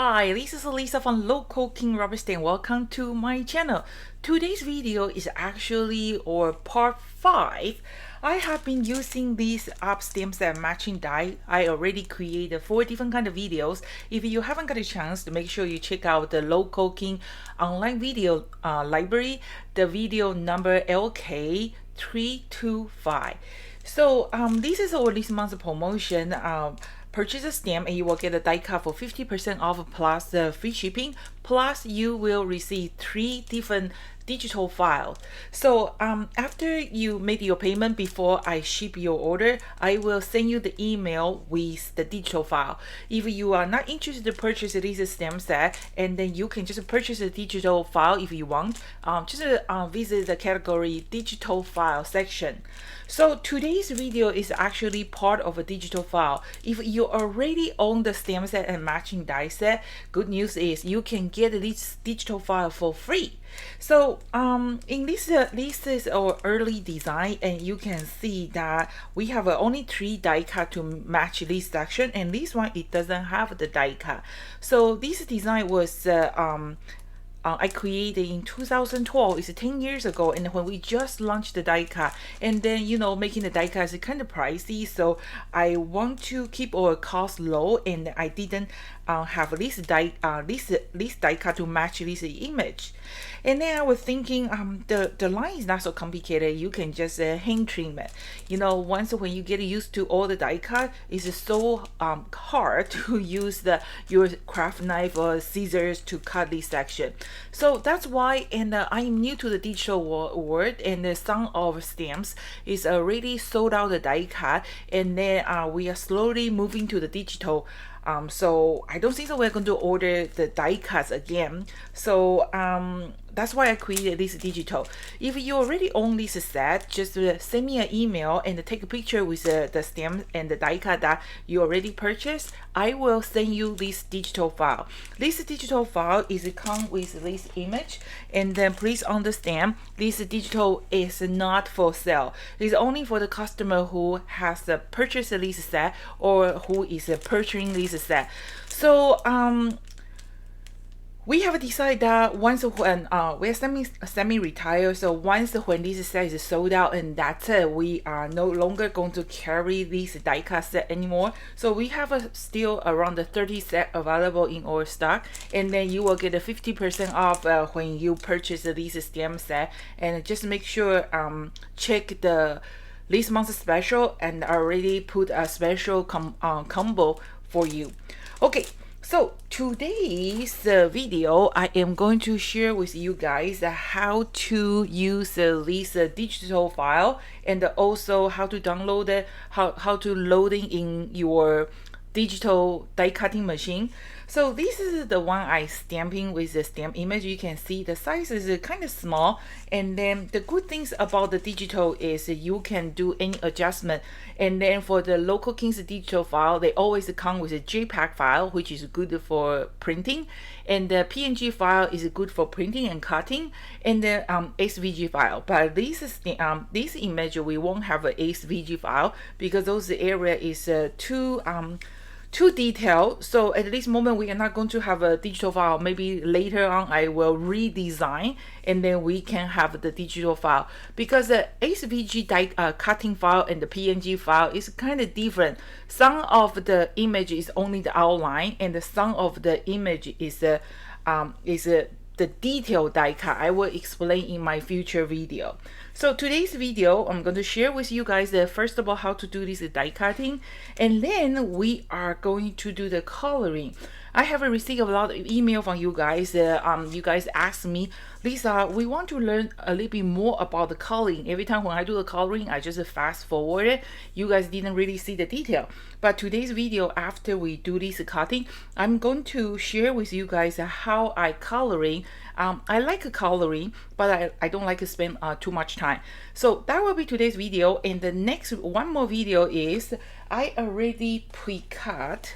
Hi, this is Lisa from Local King Rubber Stamp. Welcome to my channel. Today's video is actually part 5. I have been using these up stamps and matching die. I already created 4 different kind of videos. If you haven't got a chance, to make sure you check out the Local King online video library, the video number LK325. So this is our this month's promotion. Purchase a stamp and you will get a die cut for 50% off plus the free shipping, plus you will receive 3 different digital files. So after you make your payment, before I ship your order, I will send you the email with the digital file. If you are not interested to purchase this stamp set, and then you can just purchase the digital file if you want. Just visit the category digital file section. So today's video is actually part of a digital file. If you already own the stamp set and matching die set, good news is you can get this digital file for free. So in this is our early design, and you can see that we have only 3 die cut to match this section, and this one it doesn't have the die cut. So this design was I created in 2012. It's 10 years ago, and when we just launched the die cut, and then making the die cut is kind of pricey, so I want to keep our cost low, and I didn't have this die cut to match this image. And then I was thinking the line is not so complicated. You can just hand trim it. Once when you get used to all the die cut, it's so hard to use your craft knife or scissors to cut this section. So that's why, and I'm new to the digital world, and some of stamps is already sold out the die cut, and then we are slowly moving to the digital. So I don't think so we're going to order the die cuts again. So that's why I created this digital. If you already own this set, just send me an email and take a picture with the stamp and the die cut that you already purchased. I will send you this digital file. This digital file is come with this image, and then please understand, this digital is not for sale. It's only for the customer who has purchased this set or who is purchasing this set. So we have decided that once when we're semi-retired, so once when this set is sold out and that's it, we are no longer going to carry this die cut set anymore. So we have still around the 30 set available in our stock, and then you will get a 50% off when you purchase this stamp set. And just make sure check the this month's special, and I already put a special combo for you. Okay. So today's video, I am going to share with you guys how to use this digital file, and also how to download it, how to load it in your digital die cutting machine. So this is the one I stamping with the stamp image. You can see the size is kind of small, and then the good things about the digital is you can do any adjustment. And then for the Local King's digital file, they always come with a JPEG file, which is good for printing, and the PNG file is good for printing and cutting, and the SVG file. But this image we won't have a SVG file because those area is too detailed. So at this moment we are not going to have a digital file. Maybe later on I will redesign, and then we can have the digital file, because the SVG die cutting file and the PNG file is kind of different. Some of the image is only the outline, and some of the image is the detailed die cut. I will explain in my future video. So today's video, I'm going to share with you guys first of all how to do this die cutting, and then we are going to do the coloring. I have received a lot of email from you guys. You guys ask me, Lisa, we want to learn a little bit more about the coloring. Every time when I do the coloring, I just fast forward it. You guys didn't really see the detail. But today's video, after we do this cutting, I'm going to share with you guys how I coloring. I like coloring, but I don't like to spend too much time. So that will be today's video. And the next one more video is I already pre-cut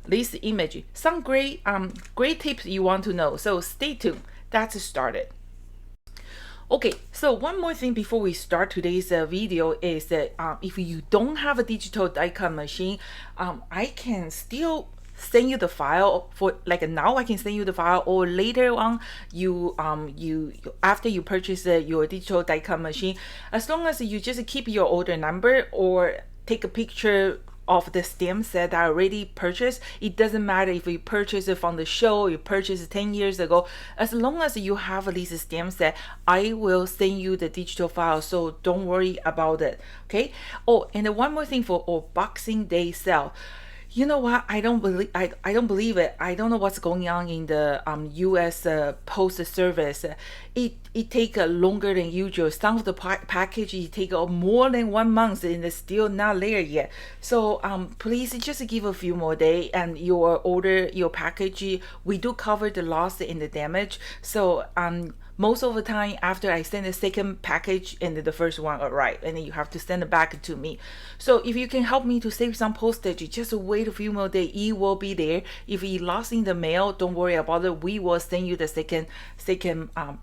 this image. Some great tips you want to know. So stay tuned. That's started. Okay, so one more thing before we start today's video is that if you don't have a digital die cut machine, I can still send you the file for like now I can send you the file, or later on you after you purchase your digital die cut machine, as long as you just keep your order number or take a picture of the stamp set that I already purchased. It doesn't matter if you purchase it from the show, you purchased it 10 years ago. As long as you have this stamp set, I will send you the digital file. So don't worry about it. Okay. Oh, and one more thing for Boxing Day sale. You know what? I don't believe it. I don't know what's going on in the U.S. Post Service. It take longer than usual. Some of the package it take more than 1 month and it's still not there yet. So please just give a few more days and your order, your package. We do cover the loss and the damage. So most of the time after I send the second package and the first one arrive, and then you have to send it back to me. So if you can help me to save some postage, just wait a few more days, it will be there. If it lost in the mail, don't worry about it, we will send you the second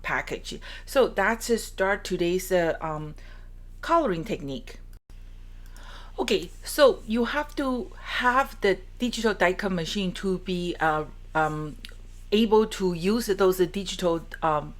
package. So that's start today's coloring technique. Okay, so you have to have the digital die cut machine to be able to use those digital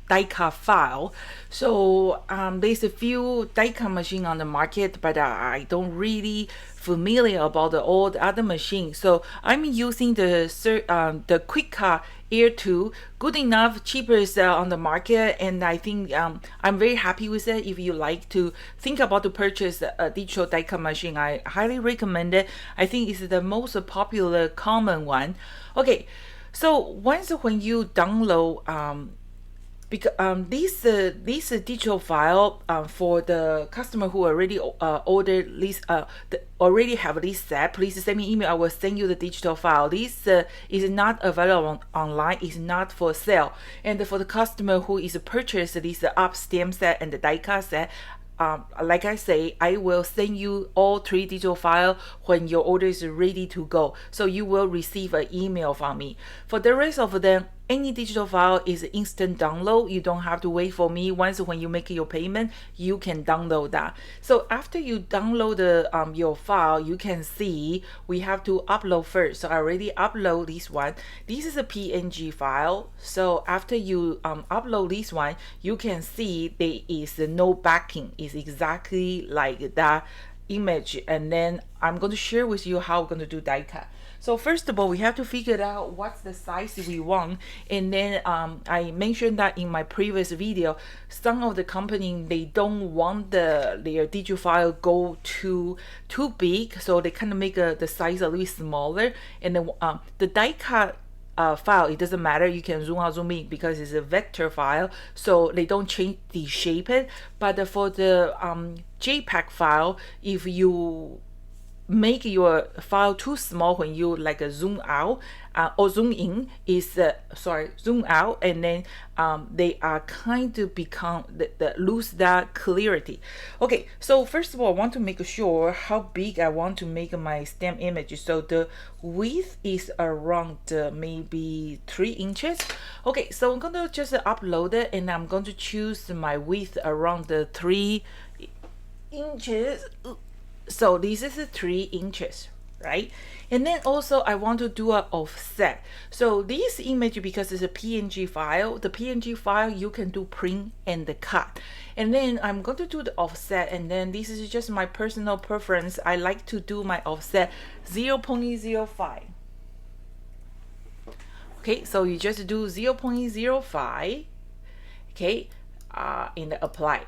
die cut file. So there's a few die cut machine on the market, but I don't really familiar about all the other machines. So I'm using the Quick Cut Air 2, good enough, cheapest on the market, and I think I'm very happy with it. If you like to think about to purchase a digital die cut machine, I highly recommend it. I think it's the most popular common one. Okay, so once when you download because this digital file for the customer who already ordered this already have this set, please send me email. I will send you the digital file. This is not available online, it's not for sale. And for the customer who is purchased this up stamp set and the die cut set, like I say, I will send you all 3 digital files when your order is ready to go. So you will receive an email from me. For the rest of them, any digital file is instant download. You don't have to wait for me. Once when you make your payment, you can download that. So after you download your file, you can see we have to upload first. So I already upload this one. This is a PNG file. So after you upload this one, you can see there is no backing. It's exactly like that image. And then I'm going to share with you how we're going to do die cut. So first of all, we have to figure out what's the size we want, and then I mentioned that in my previous video, some of the company, they don't want their digital file go too big, so they kind of make the size a little smaller. And then the die cut file, it doesn't matter, you can zoom out, zoom in, because it's a vector file, so they don't change the shape it. But for the JPEG file, if you make your file too small, when you like zoom out or zoom in, is zoom out, and then they are kind of become lose that clarity. Okay, so first of all, I want to make sure how big I want to make my stamp image. So the width is around maybe 3 inches. Okay, so I'm gonna just upload it, and I'm going to choose my width around the 3 inches. So this is 3 inches, right? And then also I want to do an offset. So this image, because it's a PNG file, the PNG file you can do print and the cut. And then I'm going to do the offset, and then this is just my personal preference. I like to do my offset 0.05. Okay, so you just do 0.05, okay, in the apply.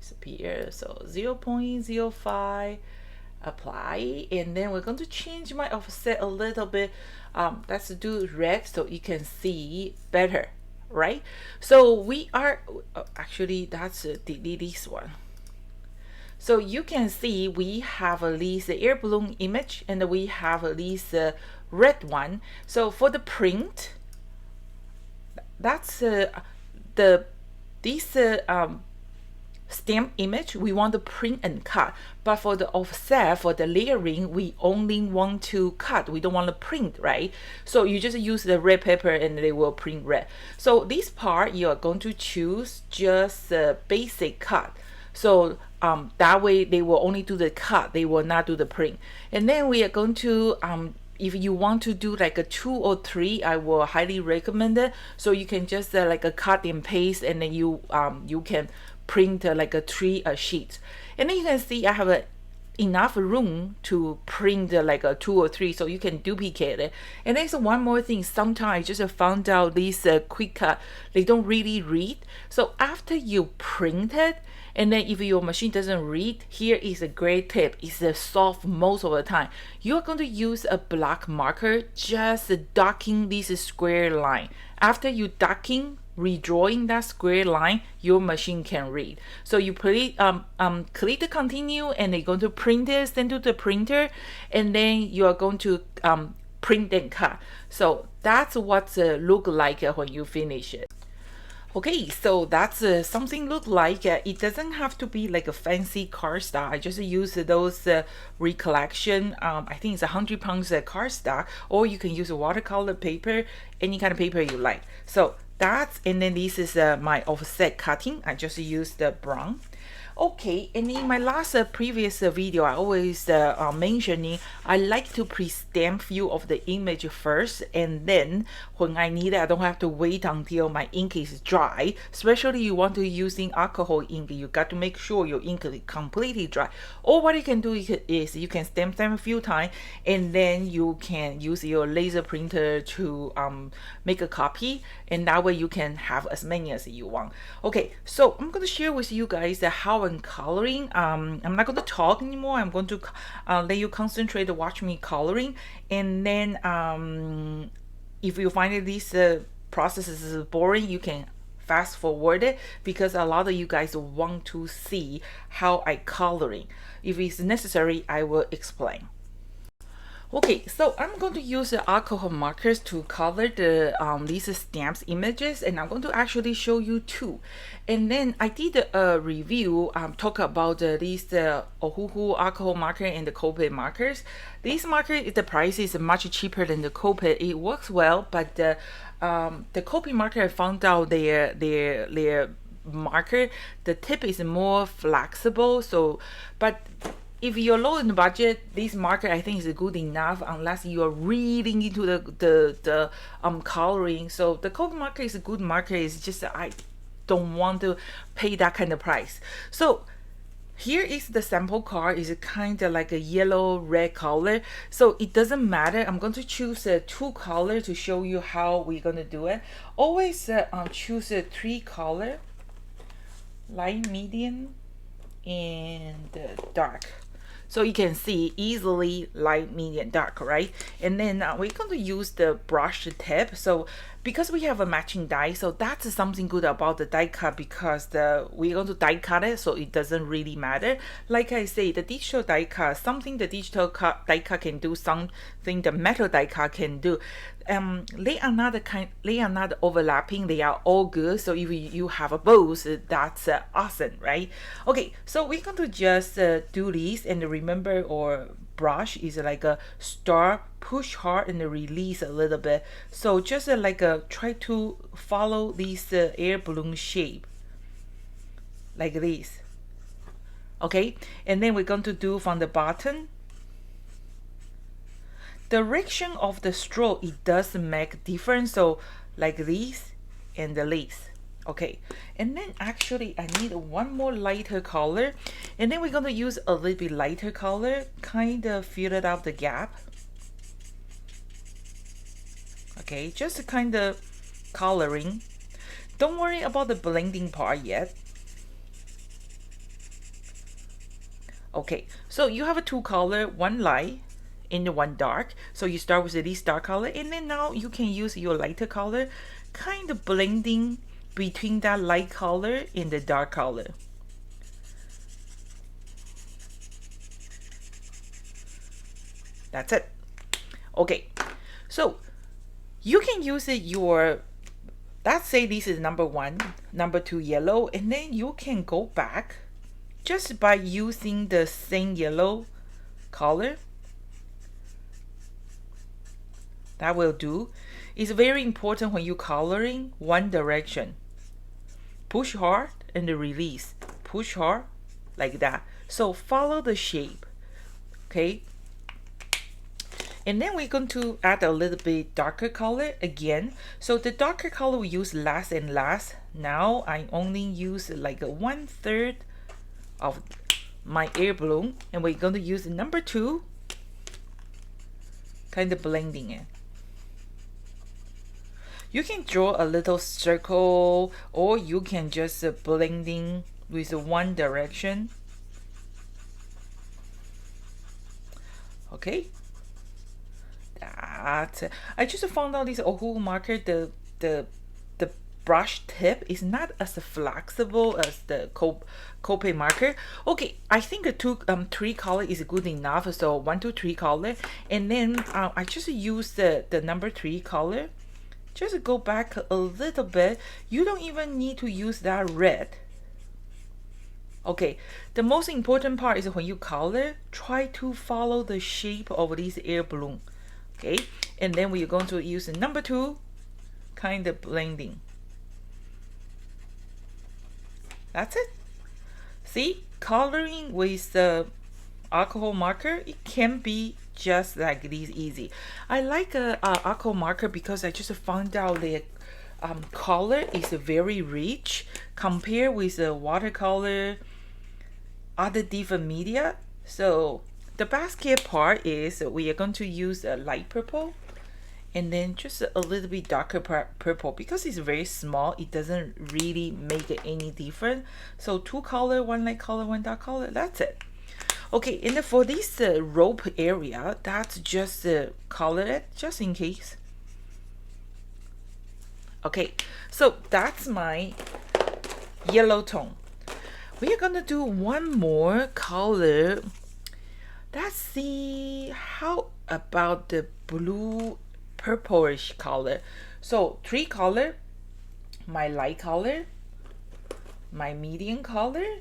Disappear. So 0.05, apply, and then we're going to change my offset a little bit. Let's do red so you can see better, right? So we are actually, that's delete this one. So you can see we have at least air balloon image, and we have at least red one. So for the print, that's this stamp image we want to print and cut. But for the offset, for the layering, we only want to cut, we don't want to print, right? So you just use the red paper and they will print red. So this part you are going to choose just a basic cut. So that way they will only do the cut, they will not do the print. And then we are going to if you want to do like a 2 or 3, I will highly recommend it. So you can just like a cut and paste, and then you can print like a 3 sheets. And then you can see I have enough room to print like a 2 or 3, so you can duplicate it. And there's one more thing, sometimes I just found out these quick cut, they don't really read. So after you print it, and then if your machine doesn't read, here is a great tip. It's soft most of the time. You're going to use a black marker, just docking this square line. After you docking, redrawing that square line, your machine can read. So you click the continue, and they're going to print it, send to the printer, and then you are going to print and cut. So that's what look like when you finish it. Okay, so that's something look like. It doesn't have to be like a fancy cardstock. I just use those recollection. I think it's 100 pounds cardstock, or you can use a watercolor paper, any kind of paper you like. So that's, and then this is my offset cutting. I just use the brown. Okay, and in my last previous video, I always mentioning I like to pre-stamp few of the image first, and then when I need it, I don't have to wait until my ink is dry. Especially you want to using alcohol ink, you got to make sure your ink is completely dry. Or what you can do is you can stamp them a few times, and then you can use your laser printer to make a copy, and that way you can have as many as you want. Okay, so I'm going to share with you guys how I'm coloring. I'm not going to talk anymore. I'm going to let you concentrate to watch me coloring, and then if you find this process is boring, you can fast forward it, because a lot of you guys want to see how I coloring. If it's necessary, I will explain. Okay, so I'm going to use the alcohol markers to color the these stamps images, and I'm going to actually show you 2. And then I did a review talk about these Ohuhu alcohol marker and the Copic markers. This marker, the price is much cheaper than the Copic. It works well, but the Copic marker, I found out their marker, the tip is more flexible. So, but if you're low in the budget, this marker I think is good enough, unless you are really into the coloring. So the Copic marker is a good marker. It's just I don't want to pay that kind of price. So here is the sample card. Is kind of like a yellow red color, so it doesn't matter. I'm going to choose 2 color to show you how we're going to do it. Always choose 3 color: light, medium, and dark. So you can see easily light, medium, dark, right? And then we're going to use the brush tip. So because we have a matching die, so that's something good about the die cut, because we're going to die cut it, so it doesn't really matter. Like I say, the digital die cut, something the digital die cut can do, something the metal die cut can do. They are not overlapping. They are all good. So if you have a both, that's awesome, right? Okay, so we're going to just do this, and remember our brush is like a start, push hard, and release a little bit. So just like try to follow this air balloon shape like this. Okay, and then we're going to do from the bottom. Direction of the stroke, it does make difference. So like this and the lace. Okay, and then actually I need one more lighter color, and then we're going to use a little bit lighter color, kind of fill it out the gap. Okay, just kind of coloring. Don't worry about the blending part yet. Okay, so you have a 2 color, one light and one dark. So you start with this dark color, and then now you can use your lighter color, kind of blending between that light color and the dark color. That's it. Okay, so you can use it let's say this is number 1, number 2 yellow, and then you can go back just by using the same yellow color. That will do. It's very important when you're coloring, one direction. Push hard and release. Push hard like that. So follow the shape, okay? And then we're going to add a little bit darker color again. So the darker color we use last and last. Now I only use like a 1/3 of my air balloon, and we're going to use number 2, kind of blending it. You can draw a little circle, or you can just blending with one direction. Okay, that I just found out this Ohu marker, the brush tip is not as flexible as the Copic marker. Okay, I think the 3 color is good enough. So 1, 2, 3 color, and then I just use the number 3 color. Just go back a little bit. You don't even need to use that red. Okay, the most important part is when you color, try to follow the shape of this air balloon. Okay, and then we're going to use the number 2, kind of blending. That's it. See, coloring with the alcohol marker, it can be just like this easy. I like alcohol marker because I just found out the color is very rich compared with the watercolor, other different media. So the basket part is we are going to use a light purple, and then just a little bit darker purple. Because it's very small, it doesn't really make any difference. So 2 color, 1 light color, 1 dark color, that's it. Okay, and for this rope area, that's just color it just in case. Okay, so that's my yellow tone. We are gonna do one more color. Let's see, how about the blue purplish color? So 3 color, my light color, my medium color,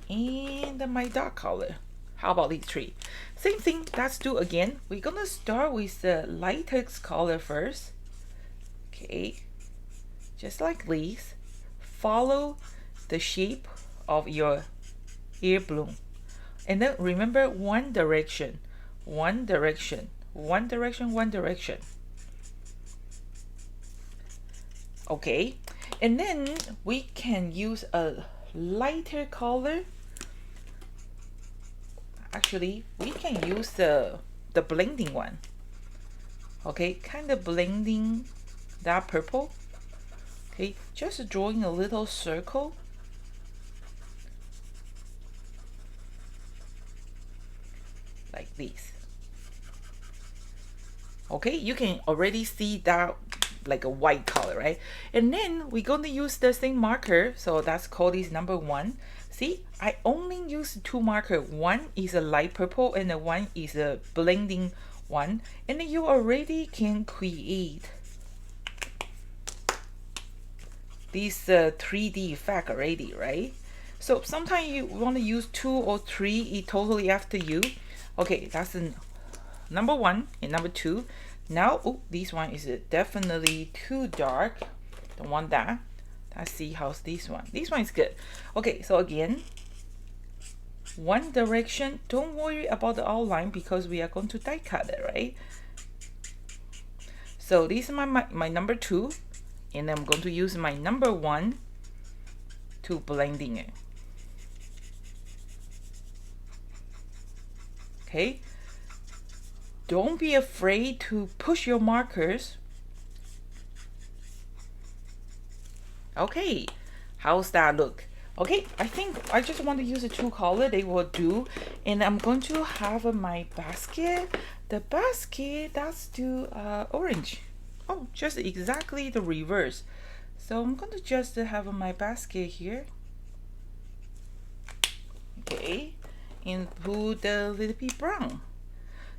and my dark color. How about these 3? Same thing, let's do again. We're gonna start with the lightest color first. Okay, just like this. Follow the shape of your air balloon. And then remember, one direction, one direction, one direction, one direction. Okay, and then we can use a lighter color. Actually, we can use the blending one. Okay, kind of blending that purple. Okay, just drawing a little circle. Like this. Okay, you can already see that like a white color, right? And then we're going to use the same marker, so that's called this number 1. See, I only use 2 markers. One is a light purple and the one is a blending one, and then you already can create this 3D effect already, right? So sometimes you want to use 2 or 3, it totally after you. Okay, that's number 1 and number 2. Now, oh, this one is definitely too dark. Don't want that. Let's see how's this one. This one is good. Okay, so again, one direction. Don't worry about the outline because we are going to die cut it, right? So this is my number 2, and I'm going to use my number 1 to blending it. Okay, don't be afraid to push your markers. Okay, how's that look? Okay, I think I just want to use the 2 color, they will do. And I'm going to have my basket. The basket, that's to orange. Oh, just exactly the reverse. So I'm going to just have my basket here. Okay, and put a little bit brown.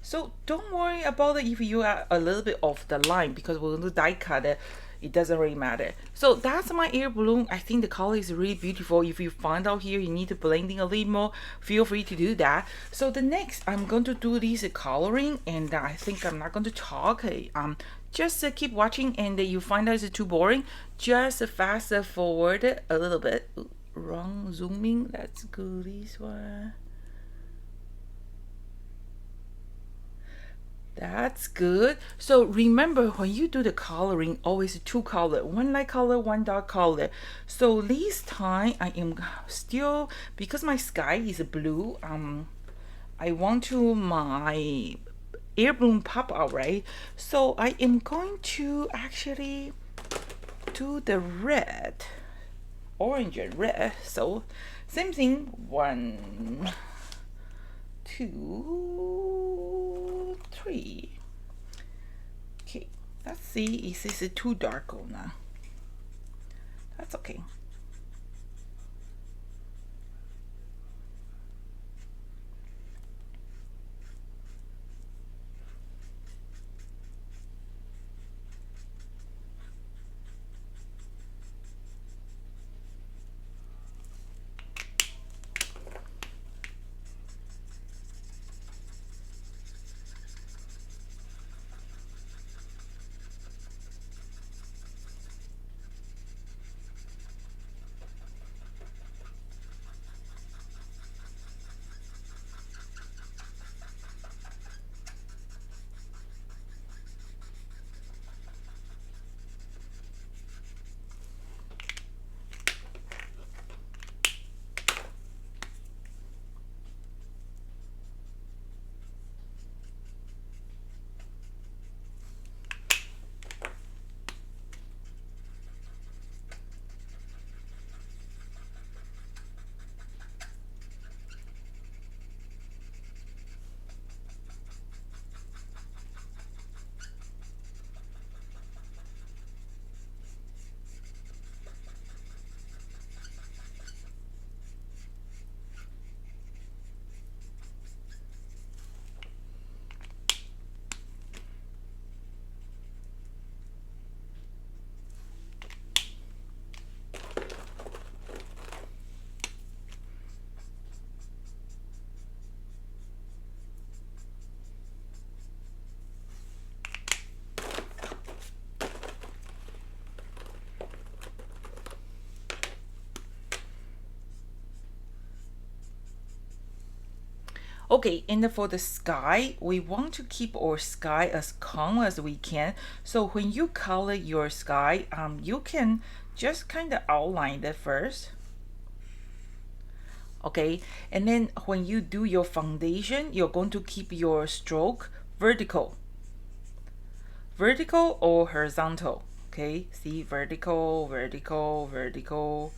So don't worry about it if you are a little bit off the line, because we're going to die cut it. It doesn't really matter. So that's my air balloon. I think the color is really beautiful. If you find out here you need to blending a little more, feel free to do that. So the next, I'm going to do this coloring, and I think I'm not going to talk. Just keep watching, and you find out it's too boring, just fast forward a little bit. wrong zooming. Let's go this one. That's good. So remember, when you do the coloring, always two color, one light color, one dark color. So this time I am still, because my sky is blue, I want to my air balloon pop out, right? So I am going to actually do the red, orange and red. So same thing, 1, 2, 3. Okay, let's see, is this too dark or not? That's okay. Okay, and for the sky, we want to keep our sky as calm as we can. So when you color your sky, you can just kind of outline it first. Okay, and then when you do your foundation, you're going to keep your stroke vertical. Vertical or horizontal. Okay, see, vertical, vertical, vertical,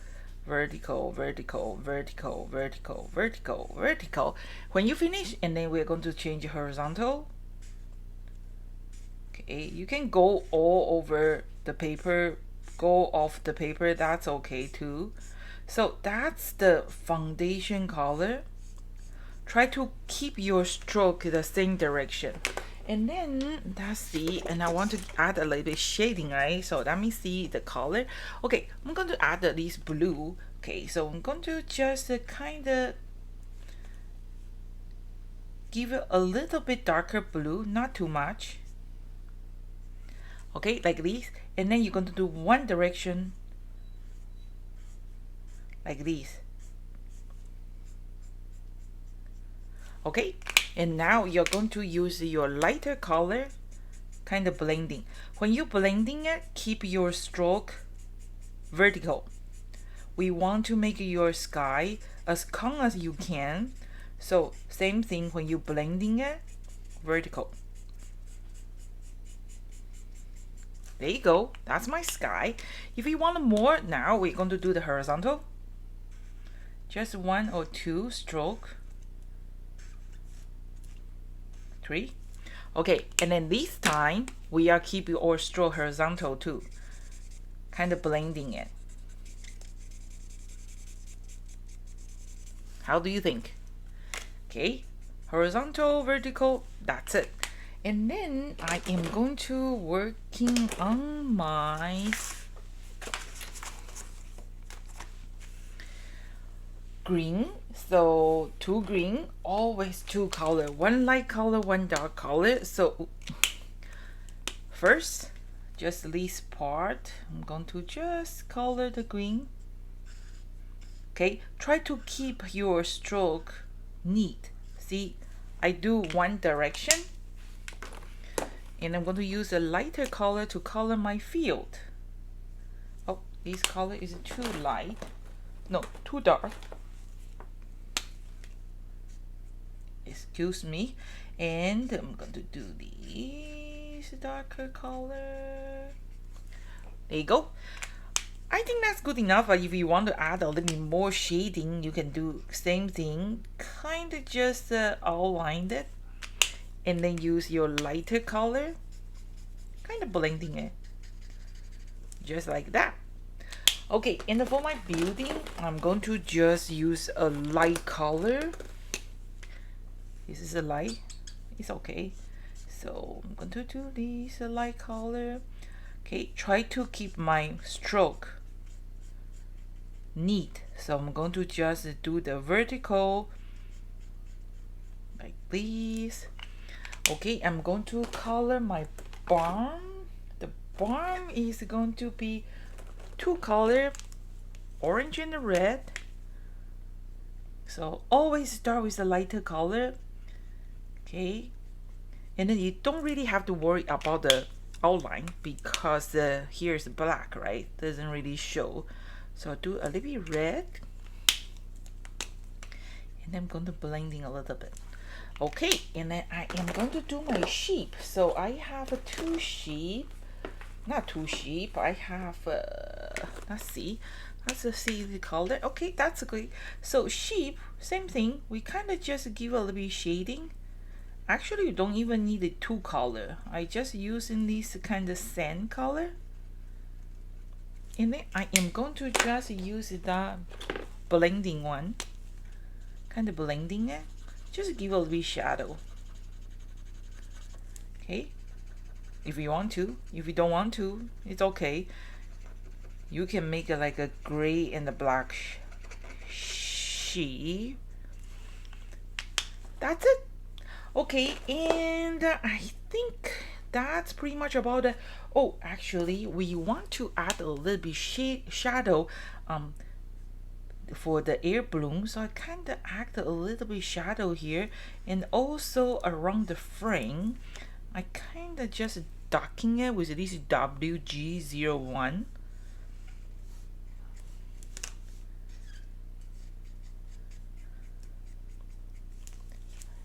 vertical, vertical, vertical, vertical, vertical, vertical. When you finish, and then we're going to change horizontal. Okay, you can go all over the paper, go off the paper, that's okay too. So that's the foundation color. Try to keep your stroke the same direction. And then let's see, and I want to add a little bit shading, right? So let me see the color. Okay, I'm going to add this blue. Okay, so I'm going to just kind of give it a little bit darker blue, not too much. Okay, like this. And then you're going to do one direction like this. Okay, and now you're going to use your lighter color, kind of blending. When you're blending it, keep your stroke vertical. We want to make your sky as calm as you can. So same thing when you're blending it, vertical. There you go, that's my sky. If you want more, now we're going to do the horizontal. Just 1 or 2 stroke. 3. Okay, and then this time we are keeping our stroke horizontal too, kind of blending it. How do you think? Okay, horizontal, vertical, that's it. And then I am going to working on my green. So 2 green, always 2 color, 1 light color, 1 dark color. So first, just this part, I'm going to just color the green. Okay, try to keep your stroke neat. See, I do one direction, and I'm going to use a lighter color to color my field. Oh, this color is too light. No, too dark. Excuse me. And I'm going to do this darker color. There you go. I think that's good enough. If you want to add a little bit more shading, you can do same thing. Kind of just outline it, and then use your lighter color, kind of blending it, just like that. Okay, and for my building, I'm going to just use a light color. This is a light. It's okay. So I'm going to do this light color. Okay, try to keep my stroke neat. So I'm going to just do the vertical like this. Okay, I'm going to color my barn. The barn is going to be two color, orange and red. So always start with the lighter color. Okay, and then you don't really have to worry about the outline because here's black, right? Doesn't really show. So do a little bit red, and I'm going to blending a little bit. Okay, and then I am going to do my sheep. So I have two sheep, not two sheep. I have let's see the color. Okay, that's great. So sheep, same thing. We kind of just give a little bit shading. Actually, you don't even need a two color. I just using this kind of sand color, and then I am going to just use the blending one, kind of blending it, just give a little bit shadow. Okay, if you want to. If you don't want to, it's okay. You can make it like a gray and a black sheep. That's it. Okay, and I think that's pretty much about it. Oh, actually, we want to add a little bit shadow for the air balloon. So I kind of add a little bit shadow here, and also around the frame, I kind of just darken it with this WG01.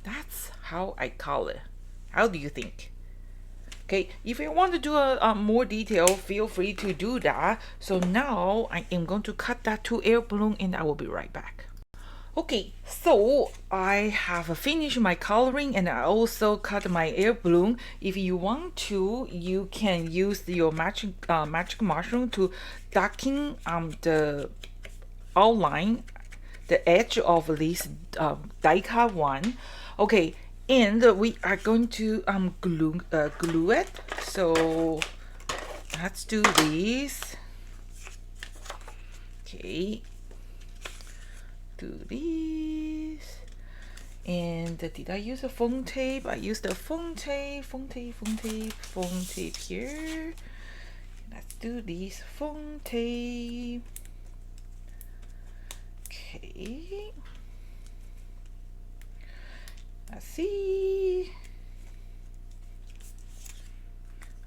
That's how I call it. How do you think? Okay, if you want to do a more detail, feel free to do that. So now I am going to cut that to air balloon, and I will be right back. Okay, so I have finished my coloring, and I also cut my air balloon. If you want to, you can use your magic mushroom to darken the outline, the edge of this die cut one. Okay, and we are going to glue it. So let's do this. Okay, do this. And did I use a foam tape? I used a foam tape here. Let's do this foam tape. Okay, let's see.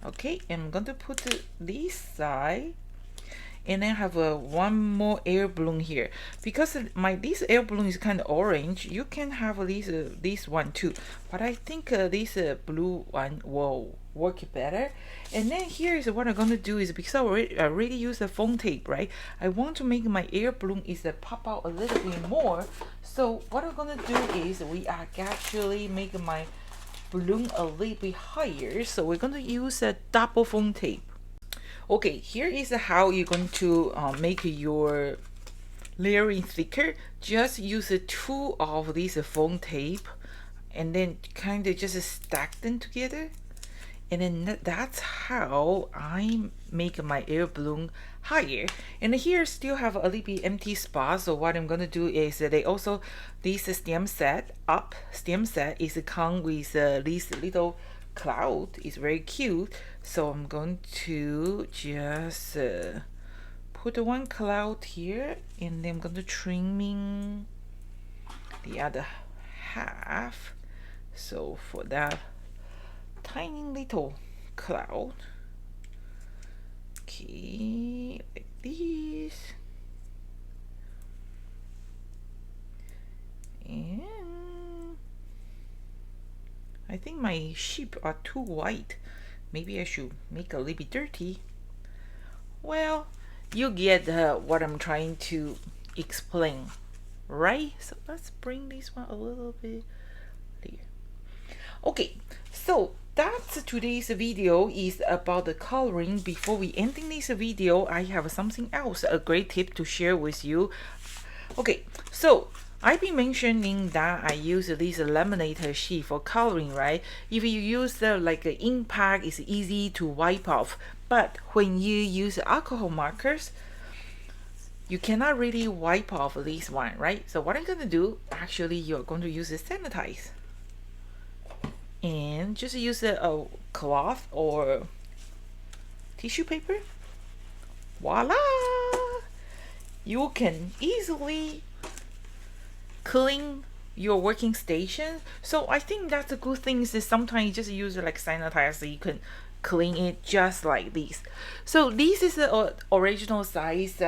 Okay, I'm going to put this side, and then have one more air balloon here. Because this air balloon is kind of orange, you can have this one too, but I think this blue one will work better. And then here is what I'm going to do is, because I already used the foam tape, right? I want to make my air balloon is pop out a little bit more. So what I'm going to do is we are actually making my balloon a little bit higher. So we're going to use a double foam tape. Okay, here is how you're going to make your layering thicker. Just use two of these foam tape, and then kind of just stack them together. And then that's how I make my air balloon higher. And here still have a little bit empty spot. So what I'm going to do is they also, this stem set is come with this little cloud. It's very cute. So I'm going to just put one cloud here, and then I'm going to trimming the other half. So for that tiny little cloud, okay, like this. And I think my sheep are too white. Maybe I should make a little bit dirty. Well, you get what I'm trying to explain, right? So let's bring this one a little bit there. Okay, so that's today's video is about the coloring. Before we ending this video, I have something else, a great tip to share with you. Okay, so I've been mentioning that I use this laminator sheet for coloring, right? If you use like an ink pack, it's easy to wipe off. But when you use alcohol markers, you cannot really wipe off this one, right? So what I'm going to do, actually, you're going to use a sanitize. And just use a cloth or tissue paper. Voila! You can easily clean your working station. So I think that's a good thing, is that sometimes you just use like sanitizer, you can clean it just like this. So this is the original size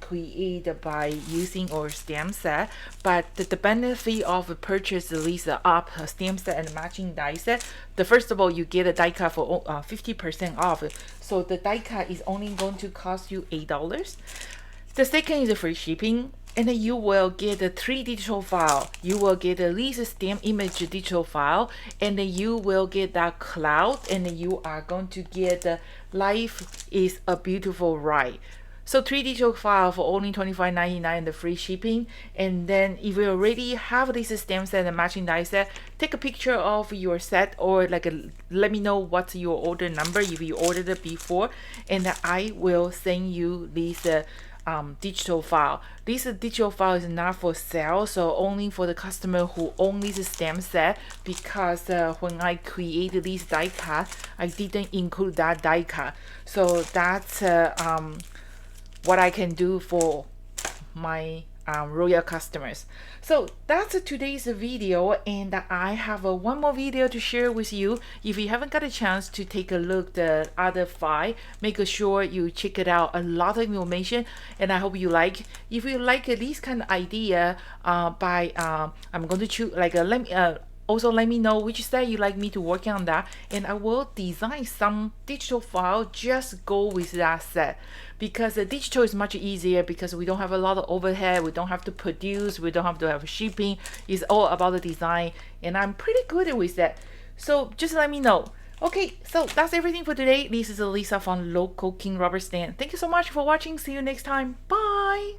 created by using our stamp set, but the benefit of purchase this up stamp set and matching die set, first of all, you get a die cut for 50% off. So the die cut is only going to cost you $8. The second is free shipping. And then you will get a 3 digital file. You will get a Lisa stamp image digital file, and then you will get that cloud, and then you are going to get the Life is a Beautiful Ride. So 3 digital file for only $25.99 and the free shipping. And then if you already have this stamp set and matching die set, take a picture of your set, or like let me know what's your order number if you ordered it before, and I will send you this digital file. This digital file is not for sale, so only for the customer who own this stamp set, because when I created this die cut, I didn't include that die cut. So that's what I can do for my royal customers. So that's today's video, and I have one more video to share with you. If you haven't got a chance to take a look at the other 5, make sure you check it out. A lot of information, and I hope you like. If you like this kind of idea, I'm going to choose like also let me know which set you like me to work on that, and I will design some digital file just go with that set, because the digital is much easier, because we don't have a lot of overhead, we don't have to produce, we don't have to have shipping. It's all about the design, and I'm pretty good with that. So just let me know. Okay, so that's everything for today. This is Lisa from Local King Rubber Stand. Thank you so much for watching. See you next time. Bye.